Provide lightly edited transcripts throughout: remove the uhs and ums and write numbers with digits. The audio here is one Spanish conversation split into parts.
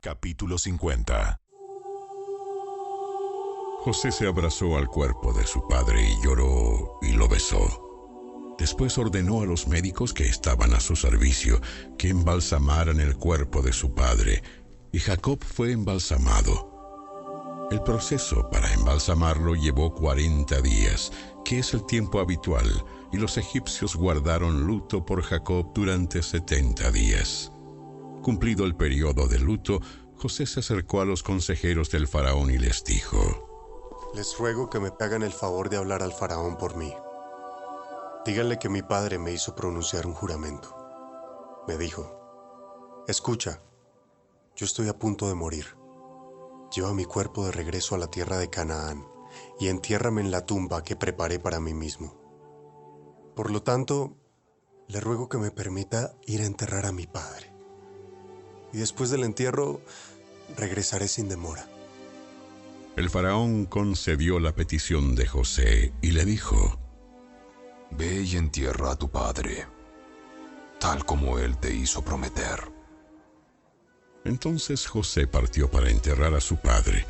Capítulo 50. José se abrazó al cuerpo de su padre y lloró y lo besó. Después ordenó a los médicos que estaban a su servicio que embalsamaran el cuerpo de su padre, y Jacob fue embalsamado. El proceso para embalsamarlo llevó 40 días, que es el tiempo habitual, y los egipcios guardaron luto por Jacob durante 70 días. Cumplido el periodo de luto, José se acercó a los consejeros del faraón y les dijo: Les ruego que me hagan el favor de hablar al faraón por mí. Díganle que mi padre me hizo pronunciar un juramento. Me dijo: escucha, yo estoy a punto de morir. Lleva mi cuerpo de regreso a la tierra de Canaán y entiérrame en la tumba que preparé para mí mismo. Por lo tanto, le ruego que me permita ir a enterrar a mi padre. Y después del entierro, regresaré sin demora. El faraón concedió la petición de José y le dijo: Ve y entierra a tu padre, tal como él te hizo prometer. Entonces José partió para enterrar a su padre.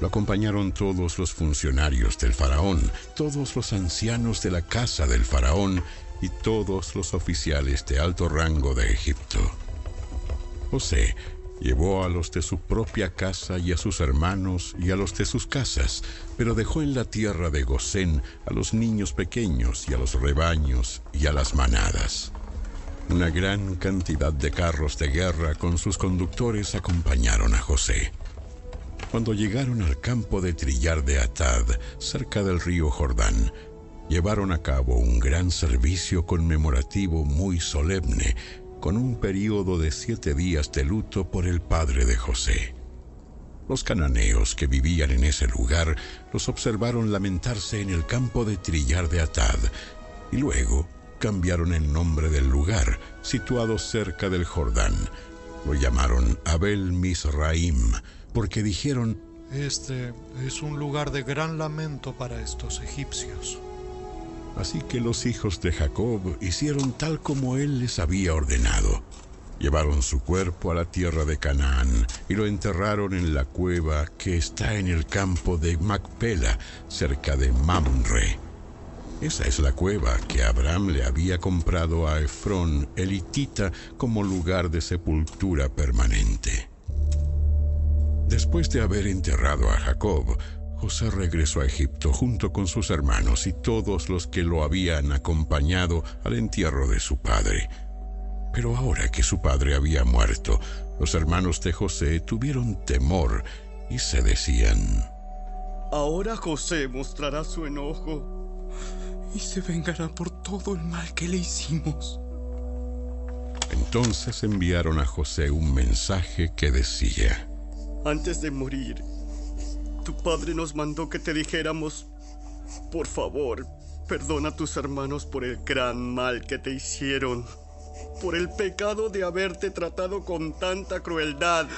Lo acompañaron todos los funcionarios del faraón, todos los ancianos de la casa del faraón y todos los oficiales de alto rango de Egipto. José llevó a los de su propia casa y a sus hermanos y a los de sus casas, pero dejó en la tierra de Gosén a los niños pequeños y a los rebaños y a las manadas. Una gran cantidad de carros de guerra con sus conductores acompañaron a José. Cuando llegaron al campo de trillar de Atad, cerca del río Jordán, llevaron a cabo un gran servicio conmemorativo muy solemne, con un período de 7 días de luto por el padre de José. Los cananeos que vivían en ese lugar los observaron lamentarse en el campo de trillar de Atad, y luego cambiaron el nombre del lugar, situado cerca del Jordán. Lo llamaron Abel Mizraim, porque dijeron: Este es un lugar de gran lamento para estos egipcios. Así que los hijos de Jacob hicieron tal como él les había ordenado. Llevaron su cuerpo a la tierra de Canaán y lo enterraron en la cueva que está en el campo de Macpela, cerca de Mamre. Esa es la cueva que Abraham le había comprado a Efrón, el hitita, como lugar de sepultura permanente. Después de haber enterrado a Jacob, José regresó a Egipto junto con sus hermanos y todos los que lo habían acompañado al entierro de su padre. Pero ahora que su padre había muerto, los hermanos de José tuvieron temor y se decían: Ahora José mostrará su enojo y se vengará por todo el mal que le hicimos. Entonces enviaron a José un mensaje que decía: Antes de morir, tu padre nos mandó que te dijéramos: por favor, perdona a tus hermanos por el gran mal que te hicieron, por el pecado de haberte tratado con tanta crueldad.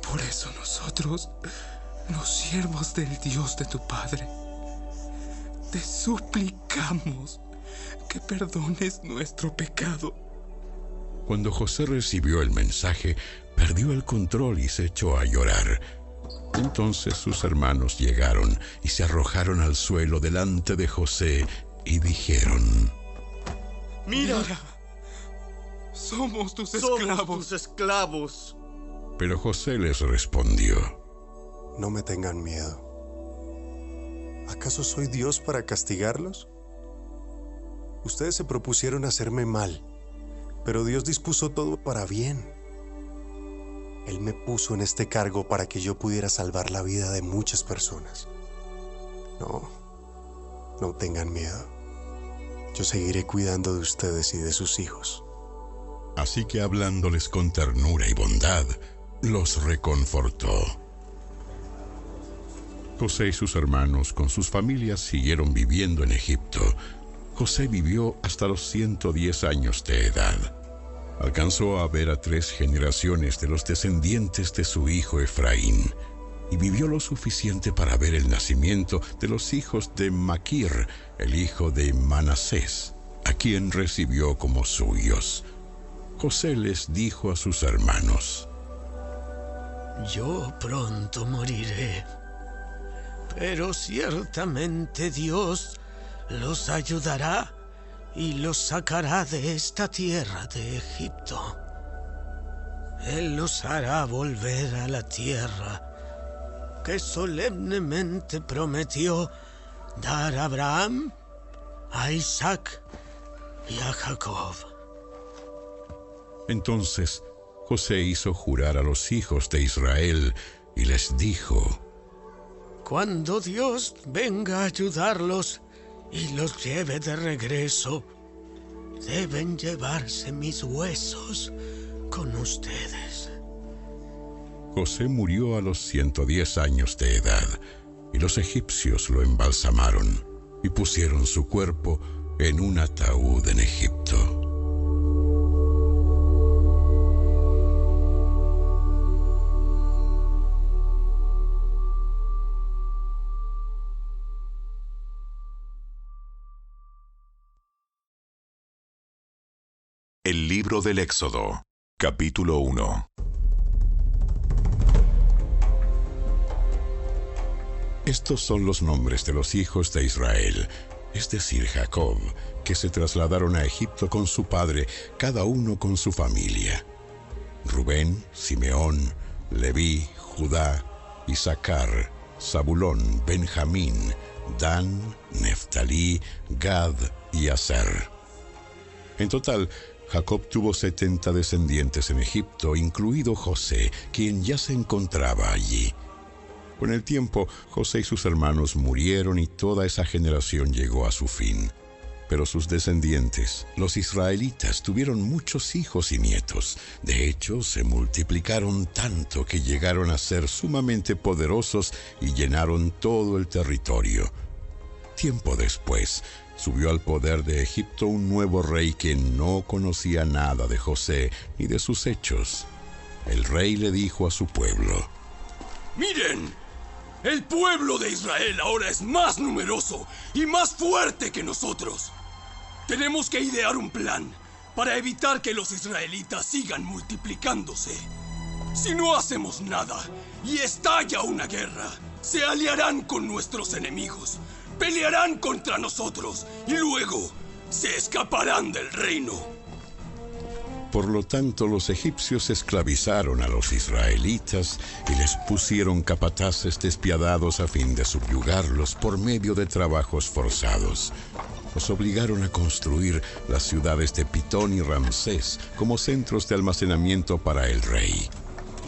Por eso nosotros, los siervos del Dios de tu padre, te suplicamos que perdones nuestro pecado. Cuando José recibió el mensaje, perdió el control y se echó a llorar. Entonces sus hermanos llegaron y se arrojaron al suelo delante de José y dijeron: Mira, somos tus esclavos. Pero José les respondió: No me tengan miedo. ¿Acaso soy Dios para castigarlos? Ustedes se propusieron hacerme mal, pero Dios dispuso todo para bien. Él me puso en este cargo para que yo pudiera salvar la vida de muchas personas. No tengan miedo. Yo seguiré cuidando de ustedes y de sus hijos. Así que hablándoles con ternura y bondad, los reconfortó. José y sus hermanos con sus familias siguieron viviendo en Egipto. José vivió hasta los 110 años de edad. Alcanzó a ver a 3 generaciones de los descendientes de su hijo Efraín, y vivió lo suficiente para ver el nacimiento de los hijos de Maquir, el hijo de Manasés, a quien recibió como suyos. José les dijo a sus hermanos: Yo pronto moriré, pero ciertamente Dios los ayudará y los sacará de esta tierra de Egipto. Él los hará volver a la tierra que solemnemente prometió dar a Abraham, a Isaac y a Jacob. Entonces José hizo jurar a los hijos de Israel y les dijo: Cuando Dios venga a ayudarlos y los lleve de regreso, deben llevarse mis huesos con ustedes. José murió a los 110 años de edad, y los egipcios lo embalsamaron y pusieron su cuerpo en un ataúd en Egipto. El libro del Éxodo, capítulo 1. Estos son los nombres de los hijos de Israel, es decir, Jacob, que se trasladaron a Egipto con su padre, cada uno con su familia: Rubén, Simeón, Leví, Judá, Isaacar, Zabulón, Benjamín, Dan, Neftalí, Gad y Aser. En total, Jacob tuvo 70 descendientes en Egipto, incluido José, quien ya se encontraba allí. Con el tiempo, José y sus hermanos murieron y toda esa generación llegó a su fin. Pero sus descendientes, los israelitas, tuvieron muchos hijos y nietos. De hecho, se multiplicaron tanto que llegaron a ser sumamente poderosos y llenaron todo el territorio. Tiempo después, subió al poder de Egipto un nuevo rey que no conocía nada de José ni de sus hechos. El rey le dijo a su pueblo: ¡Miren! El pueblo de Israel ahora es más numeroso y más fuerte que nosotros. Tenemos que idear un plan para evitar que los israelitas sigan multiplicándose. Si no hacemos nada y estalla una guerra, se aliarán con nuestros enemigos, pelearán contra nosotros y luego se escaparán del reino. Por lo tanto, los egipcios esclavizaron a los israelitas y les pusieron capataces despiadados a fin de subyugarlos por medio de trabajos forzados. Los obligaron a construir las ciudades de Pitón y Ramsés como centros de almacenamiento para el rey.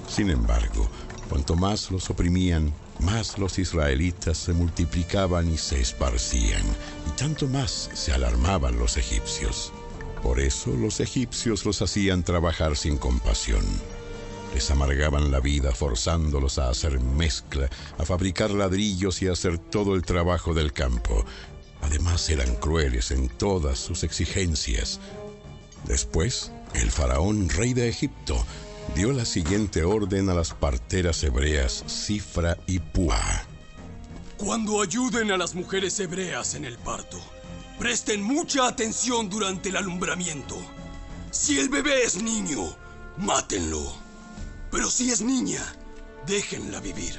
Sin embargo, cuanto más los oprimían, más los israelitas se multiplicaban y se esparcían, y tanto más se alarmaban los egipcios. Por eso los egipcios los hacían trabajar sin compasión. Les amargaban la vida forzándolos a hacer mezcla, a fabricar ladrillos y a hacer todo el trabajo del campo. Además eran crueles en todas sus exigencias. Después, el faraón, rey de Egipto, dio la siguiente orden a las parteras hebreas Sifra y Púa: Cuando ayuden a las mujeres hebreas en el parto, presten mucha atención durante el alumbramiento. Si el bebé es niño, mátenlo. Pero si es niña, déjenla vivir.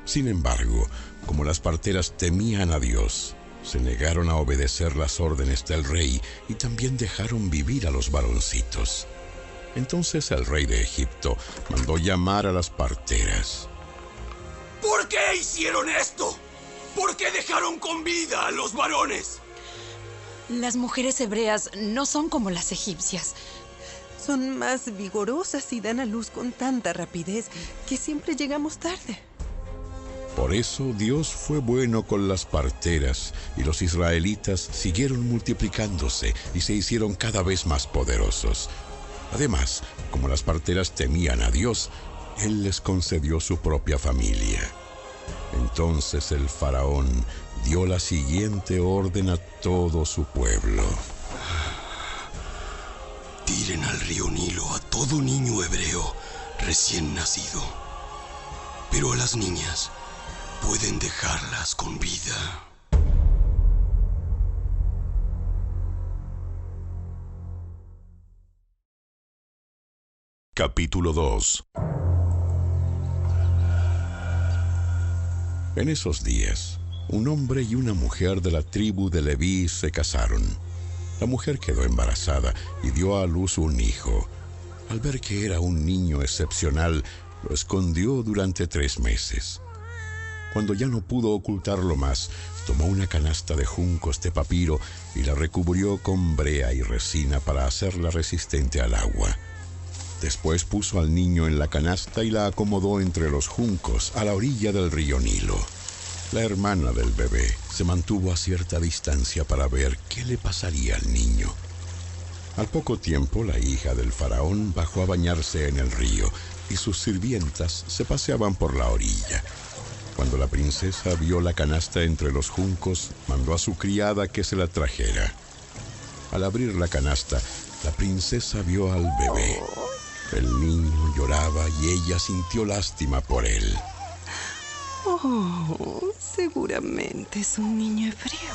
Sin embargo, como las parteras temían a Dios, se negaron a obedecer las órdenes del rey y también dejaron vivir a los varoncitos. Entonces el rey de Egipto mandó llamar a las parteras. ¿Por qué hicieron esto? ¿Por qué dejaron con vida a los varones? Las mujeres hebreas no son como las egipcias. Son más vigorosas y dan a luz con tanta rapidez que siempre llegamos tarde. Por eso Dios fue bueno con las parteras y los israelitas siguieron multiplicándose y se hicieron cada vez más poderosos. Además, como las parteras temían a Dios, Él les concedió su propia familia. Entonces el faraón dio la siguiente orden a todo su pueblo: Tiren al río Nilo a todo niño hebreo recién nacido. Pero a las niñas pueden dejarlas con vida. Capítulo 2. En esos días, un hombre y una mujer de la tribu de Leví se casaron. La mujer quedó embarazada y dio a luz un hijo. Al ver que era un niño excepcional, lo escondió durante 3 meses. Cuando ya no pudo ocultarlo más, tomó una canasta de juncos de papiro y la recubrió con brea y resina para hacerla resistente al agua. Después puso al niño en la canasta y la acomodó entre los juncos a la orilla del río Nilo. La hermana del bebé se mantuvo a cierta distancia para ver qué le pasaría al niño. Al poco tiempo, la hija del faraón bajó a bañarse en el río y sus sirvientas se paseaban por la orilla. Cuando la princesa vio la canasta entre los juncos, mandó a su criada que se la trajera. Al abrir la canasta, la princesa vio al bebé. El niño lloraba y ella sintió lástima por él. Oh, seguramente es un niño hebreo.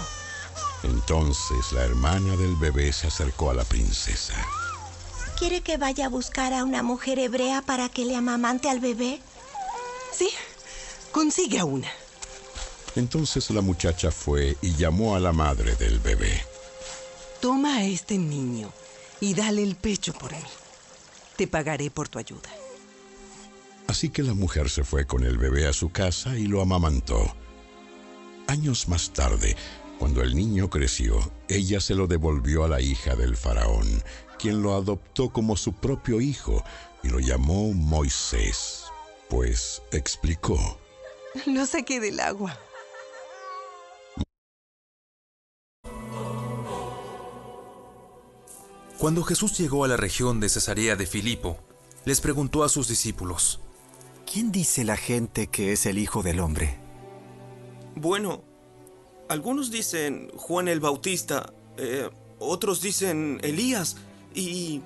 Entonces la hermana del bebé se acercó a la princesa. ¿Quiere que vaya a buscar a una mujer hebrea para que le amamante al bebé? Sí, consigue a una. Entonces la muchacha fue y llamó a la madre del bebé. Toma a este niño y dale el pecho por mí. Te pagaré por tu ayuda. Así que la mujer se fue con el bebé a su casa y lo amamantó. Años más tarde, cuando el niño creció, ella se lo devolvió a la hija del faraón, quien lo adoptó como su propio hijo y lo llamó Moisés, pues explicó: Lo saqué del agua. Cuando Jesús llegó a la región de Cesarea de Filipo, les preguntó a sus discípulos: ¿Quién dice la gente que es el Hijo del Hombre? Bueno, algunos dicen Juan el Bautista, otros dicen Elías y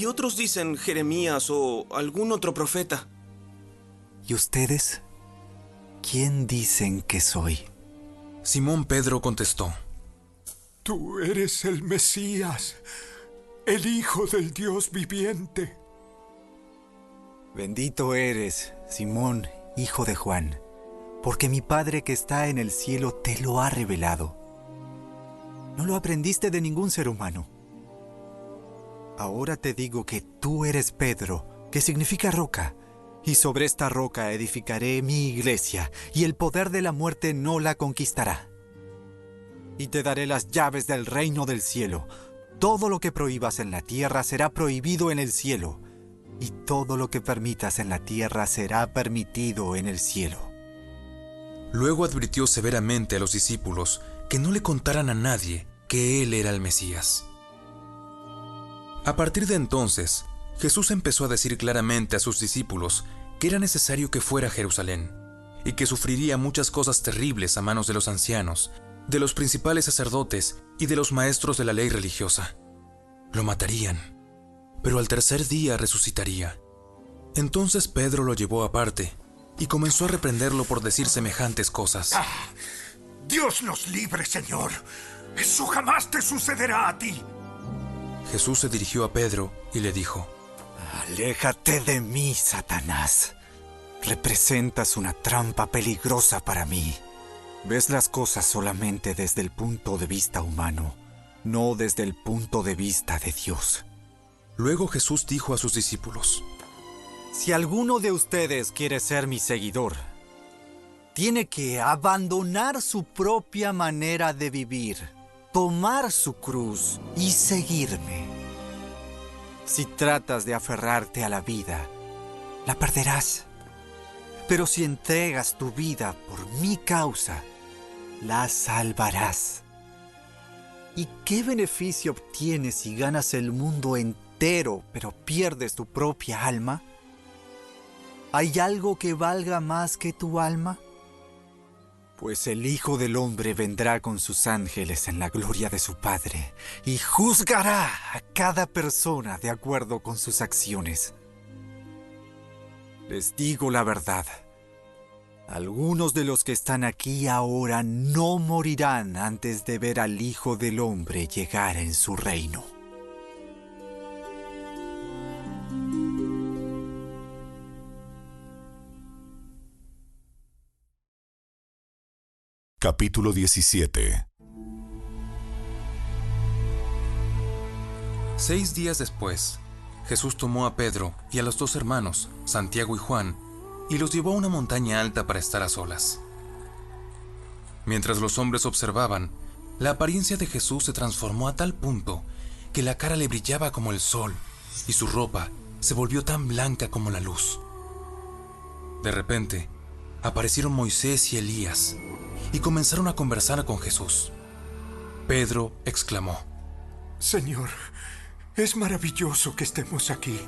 otros dicen Jeremías o algún otro profeta. ¿Y ustedes? ¿Quién dicen que soy? Simón Pedro contestó: Tú eres el Mesías, el Hijo del Dios viviente. Bendito eres, Simón, hijo de Juan, porque mi Padre que está en el cielo te lo ha revelado. No lo aprendiste de ningún ser humano. Ahora te digo que tú eres Pedro, que significa roca, y sobre esta roca edificaré mi iglesia, y el poder de la muerte no la conquistará. Y te daré las llaves del reino del cielo. Todo lo que prohíbas en la tierra será prohibido en el cielo, y todo lo que permitas en la tierra será permitido en el cielo. Luego advirtió severamente a los discípulos que no le contaran a nadie que él era el Mesías. A partir de entonces, Jesús empezó a decir claramente a sus discípulos que era necesario que fuera a Jerusalén, y que sufriría muchas cosas terribles a manos de los ancianos, de los principales sacerdotes y de los maestros de la ley religiosa. Lo matarían, pero al tercer día resucitaría. Entonces Pedro lo llevó aparte y comenzó a reprenderlo por decir semejantes cosas. ¡Dios nos libre, Señor! ¡Eso jamás te sucederá a ti! Jesús se dirigió a Pedro y le dijo: Aléjate de mí, Satanás. Representas una trampa peligrosa para mí. Ves las cosas solamente desde el punto de vista humano, no desde el punto de vista de Dios. Luego Jesús dijo a sus discípulos: Si alguno de ustedes quiere ser mi seguidor, tiene que abandonar su propia manera de vivir, tomar su cruz y seguirme. Si tratas de aferrarte a la vida, la perderás. Pero si entregas tu vida por mi causa, la salvarás. ¿Y qué beneficio obtienes si ganas el mundo entero, pero pierdes tu propia alma? ¿Hay algo que valga más que tu alma? Pues el Hijo del Hombre vendrá con sus ángeles en la gloria de su Padre y juzgará a cada persona de acuerdo con sus acciones. Les digo la verdad. Algunos de los que están aquí ahora no morirán antes de ver al Hijo del Hombre llegar en su reino. Capítulo 17. 6 días después, Jesús tomó a Pedro y a los 2 hermanos, Santiago y Juan, y los llevó a una montaña alta para estar a solas. Mientras los hombres observaban, la apariencia de Jesús se transformó a tal punto que la cara le brillaba como el sol y su ropa se volvió tan blanca como la luz. De repente, aparecieron Moisés y Elías y comenzaron a conversar con Jesús. Pedro exclamó: Señor, es maravilloso que estemos aquí.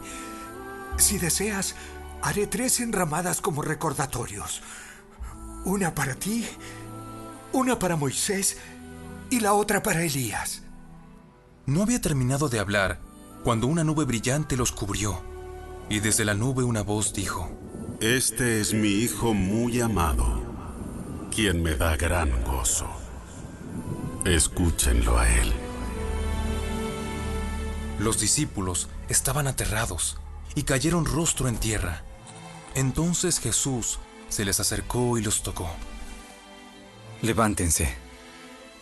Si deseas, haré 3 enramadas como recordatorios. Una para ti, una para Moisés y la otra para Elías. No había terminado de hablar cuando una nube brillante los cubrió, y desde la nube una voz dijo: Este es mi Hijo muy amado, quien me da gran gozo. Escúchenlo a él. Los discípulos estaban aterrados y cayeron rostro en tierra. Entonces Jesús se les acercó y los tocó. Levántense,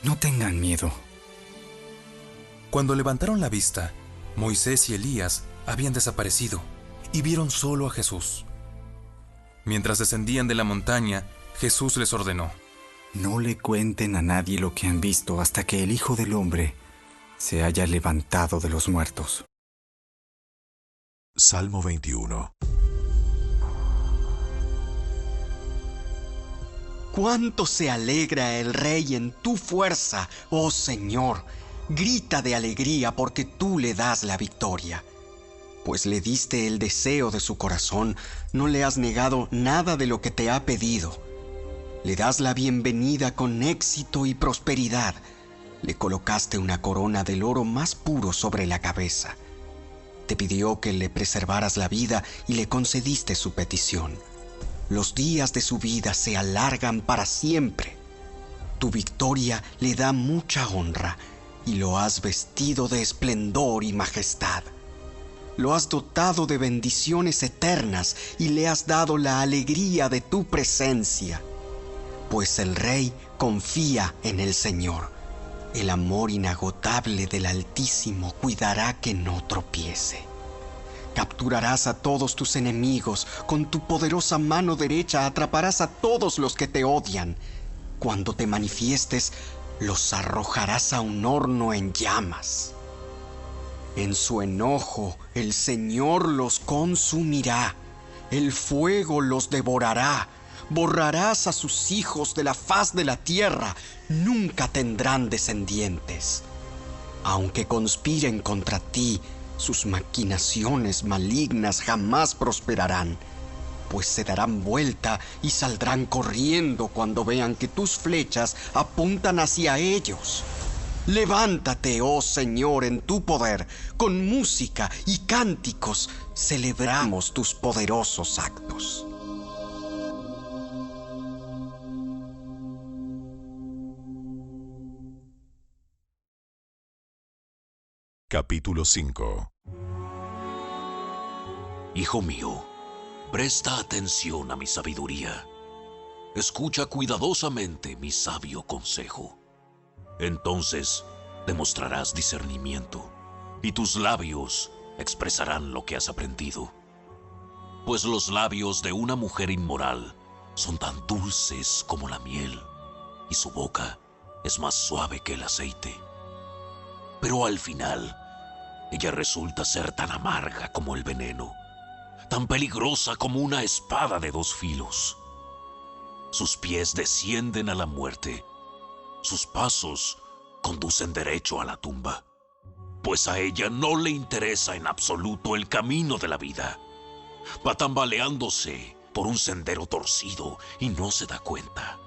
no tengan miedo. Cuando levantaron la vista, Moisés y Elías habían desaparecido y vieron solo a Jesús. Mientras descendían de la montaña, Jesús les ordenó: No le cuenten a nadie lo que han visto hasta que el Hijo del Hombre se haya levantado de los muertos. Salmo 21. Cuánto se alegra el rey en tu fuerza, oh Señor. Grita de alegría porque tú le das la victoria. Pues le diste el deseo de su corazón, no le has negado nada de lo que te ha pedido. Le das la bienvenida con éxito y prosperidad. Le colocaste una corona del oro más puro sobre la cabeza. Te pidió que le preservaras la vida y le concediste su petición. Los días de su vida se alargan para siempre. Tu victoria le da mucha honra y lo has vestido de esplendor y majestad. Lo has dotado de bendiciones eternas y le has dado la alegría de tu presencia. Pues el rey confía en el Señor. El amor inagotable del Altísimo cuidará que no tropiece. Capturarás a todos tus enemigos, con tu poderosa mano derecha atraparás a todos los que te odian. Cuando te manifiestes, los arrojarás a un horno en llamas. En su enojo, el Señor los consumirá. El fuego los devorará. Borrarás a sus hijos de la faz de la tierra. Nunca tendrán descendientes. Aunque conspiren contra ti, sus maquinaciones malignas jamás prosperarán, pues se darán vuelta y saldrán corriendo cuando vean que tus flechas apuntan hacia ellos. Levántate, oh Señor, en tu poder, con música y cánticos celebramos tus poderosos actos. Capítulo 5. Hijo mío, presta atención a mi sabiduría. Escucha cuidadosamente mi sabio consejo. Entonces demostrarás discernimiento, y tus labios expresarán lo que has aprendido. Pues los labios de una mujer inmoral son tan dulces como la miel, y su boca es más suave que el aceite. Pero al final, ella resulta ser tan amarga como el veneno, tan peligrosa como una espada de 2 filos. Sus pies descienden a la muerte, sus pasos conducen derecho a la tumba, pues a ella no le interesa en absoluto el camino de la vida. Va tambaleándose por un sendero torcido y no se da cuenta.